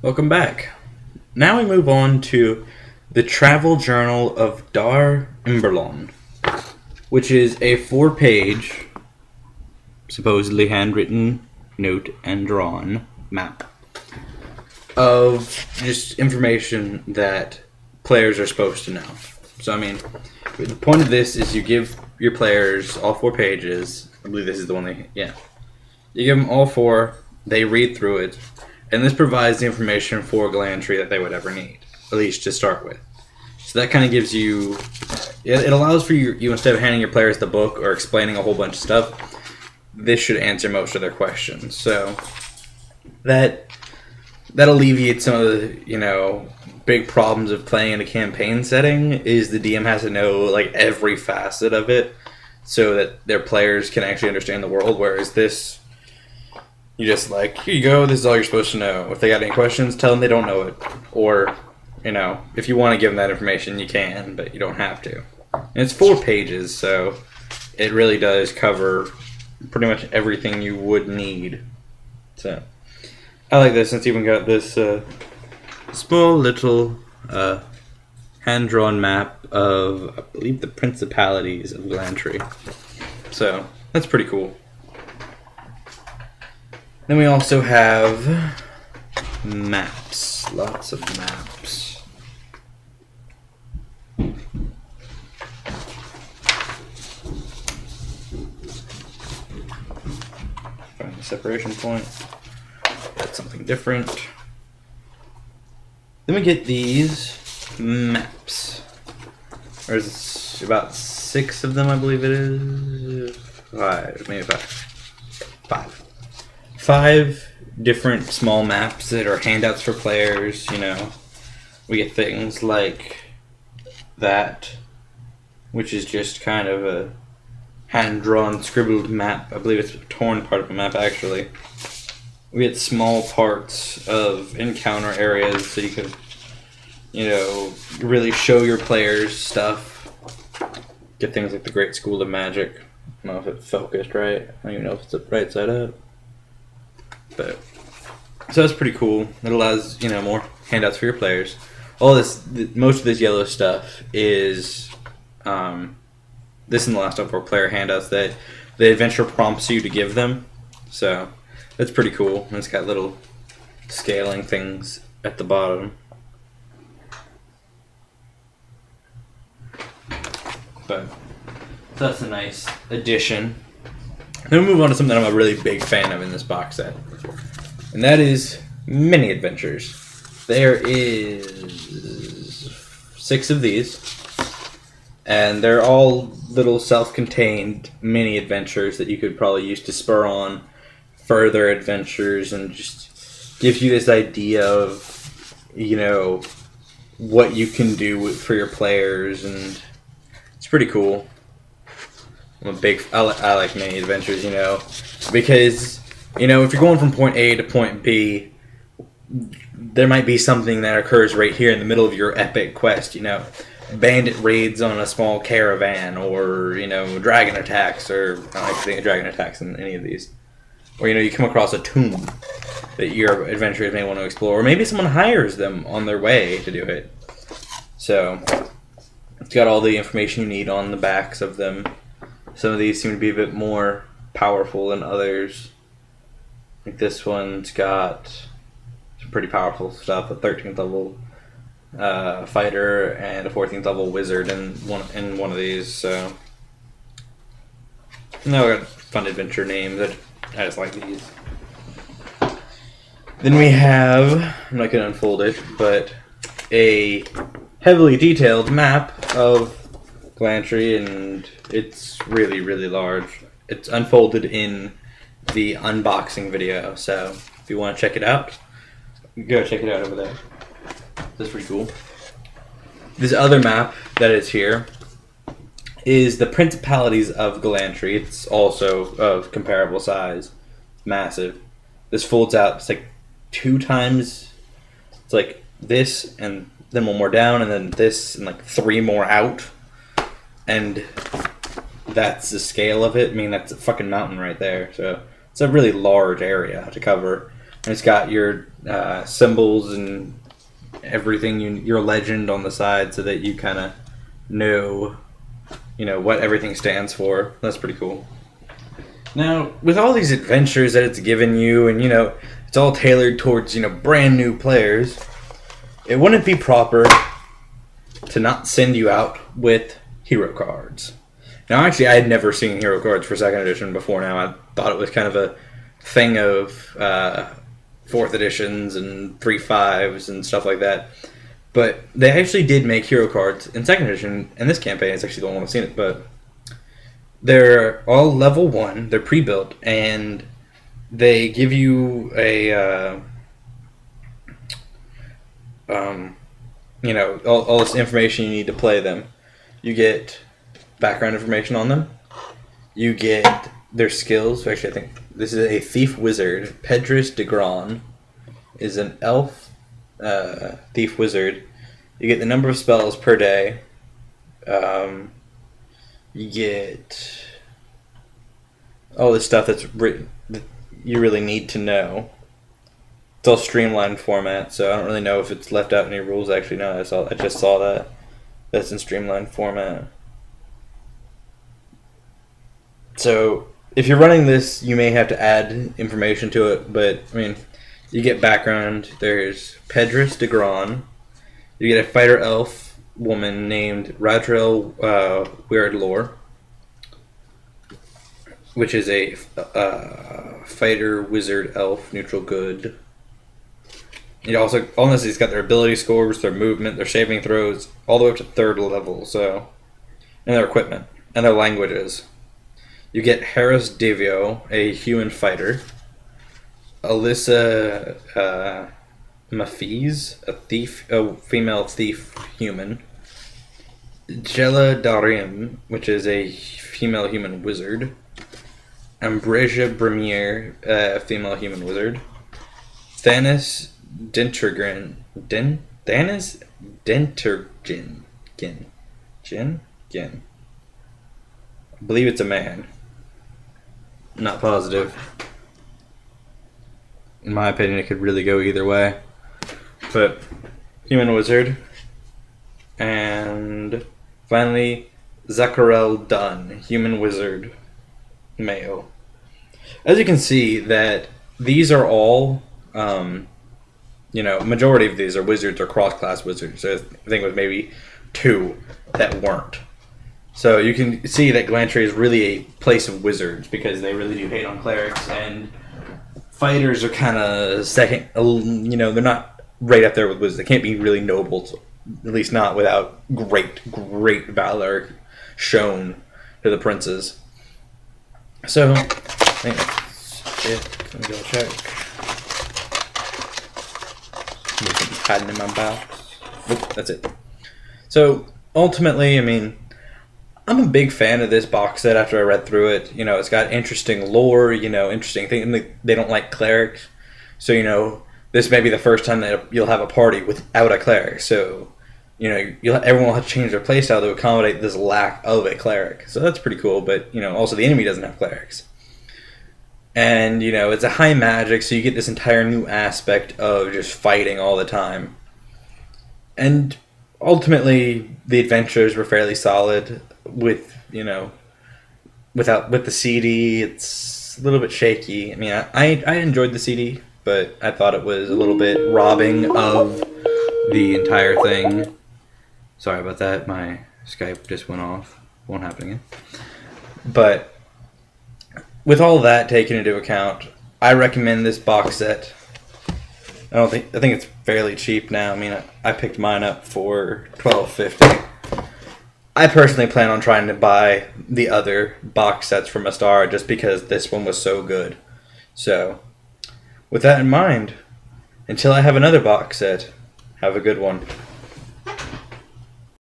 Welcome back. Now we move on to the Travel Journal of Dar Imberlon, which is a 4-page, supposedly handwritten, note and drawn map of just information that players are supposed to know. So, I mean, the point of this is you give your players all 4 pages. I believe this is the one You give them all 4, they read through it, and this provides the information for Glantri that they would ever need, at least to start with. So that kind of gives you, it allows for you instead of handing your players the book or explaining a whole bunch of stuff, this should answer most of their questions. So that alleviates some of the, big problems of playing in a campaign setting, is the DM has to know, like, every facet of it so that their players can actually understand the world, whereas this, you just like, here you go, this is all you're supposed to know. If they got any questions, tell them they don't know it. Or, if you want to give them that information, you can, but you don't have to. And it's 4 pages, so it really does cover pretty much everything you would need. So, I like this. It's even got this small little hand-drawn map of, I believe, the principalities of Glantri. So, that's pretty cool. Then we also have maps. Lots of maps. Find the separation point. That's something different. Then we get these maps. There's about 6 of them, I believe it is. 5, maybe 5. 5 different small maps that are handouts for players. We get things like that, which is just kind of a hand-drawn, scribbled map. I believe it's a torn part of a map, actually. We get small parts of encounter areas so you can, really show your players stuff. Get things like the Great School of Magic. I don't know if it's focused right. I don't even know if it's the right side up. But so that's pretty cool. It allows more handouts for your players. All this, most of this yellow stuff is this and the last 4 player handouts that the adventure prompts you to give them. So that's pretty cool. And it's got little scaling things at the bottom. But so that's a nice addition. Then we'll move on to something I'm a really big fan of in this box set. And that is mini adventures. There is 6 of these. And they're all little self-contained mini adventures that you could probably use to spur on further adventures and just give you this idea of, what you can do for your players. And it's pretty cool. I like mini adventures, because, if you're going from point A to point B, there might be something that occurs right here in the middle of your epic quest, bandit raids on a small caravan, or, dragon attacks, or, I don't like to think of dragon attacks in any of these. Or, you come across a tomb that your adventurers may want to explore, or maybe someone hires them on their way to do it. So, it's got all the information you need on the backs of them. Some of these seem to be a bit more powerful than others. Like this one's got some pretty powerful stuff. A 13th level fighter and a 14th level wizard in one of these. So now we got fun adventure names. I just like these. Then we have, I'm not going to unfold it, but a heavily detailed map of Glantri, and it's really, really large. It's unfolded in the unboxing video, so if you want to check it out, go check it out over there. That's pretty cool. This other map that is here is the Principalities of Glantri. It's also of comparable size. It's massive. This folds out. It's like 2 times. It's like this, and then 1 more down, and then this, and like 3 more out. And that's the scale of it. I mean, that's a fucking mountain right there. So it's a really large area to cover. And it's got your symbols and everything, your legend on the side, so that you kind of know, what everything stands for. That's pretty cool. Now, with all these adventures that it's given you, and it's all tailored towards brand new players, it wouldn't be proper to not send you out with hero cards. Now, actually, I had never seen hero cards for 2nd edition before now. I thought it was kind of a thing of 4th editions and 3.5s and stuff like that. But they actually did make hero cards in 2nd edition, and this campaign is actually the only one I've seen it. But they're all level 1, they're pre-built, and they give you a, all this information you need to play them. You get background information on them. You get their skills. Actually, I think this is a thief wizard. Pedris de Gran is an elf thief wizard. You get the number of spells per day. You get all this stuff that you really need to know. It's all streamlined format, so I don't really know if it's left out any rules. Actually, no, I just saw that. That's in streamlined format. So if you're running this, you may have to add information to it, but you get background. There's Pedris de Gran. You get a fighter elf woman named Radrel Weirdlore, which is a fighter wizard elf, neutral good. Also, all this, it's got their ability scores, their movement, their saving throws, all the way up to 3rd level. So, and their equipment and their languages. You get Harris Davio, a human fighter. Alyssa Mafiz, a female thief human. Jella Darim, which is a female human wizard. Ambrosia Bremier, a female human wizard. Thanis Dentergin. Thanis Dentergin. Gin? I believe it's a man. Not positive. In my opinion, it could really go either way. But human wizard. And finally, Zacharel Dunn, human wizard, male. As you can see, that these are all, majority of these are wizards or cross-class wizards. So I think it was maybe 2 that weren't. So you can see that Glantri is really a place of wizards, because they really do hate on clerics, and fighters are kind of second, they're not right up there with wizards. They can't be really noble, at least not without great valor shown to the princes. So, I think that's it. Let me go check. Hiding in my box. Oop, that's it. So, ultimately, I'm a big fan of this box set after I read through it. It's got interesting lore, interesting things. They don't like clerics. So, this may be the first time that you'll have a party without a cleric. So, everyone will have to change their playstyle to accommodate this lack of a cleric. So that's pretty cool. But, also the enemy doesn't have clerics. And, it's a high magic, so you get this entire new aspect of just fighting all the time. And ultimately, the adventures were fairly solid. With the CD, it's a little bit shaky. I enjoyed the CD, but I thought it was a little bit robbing of the entire thing. Sorry about that. My Skype just went off. Won't happen again. But with all that taken into account, I recommend this box set. I think it's fairly cheap now. I picked mine up for $12.50. I personally plan on trying to buy the other box sets from Astara just because this one was so good. So, with that in mind, until I have another box set, have a good one.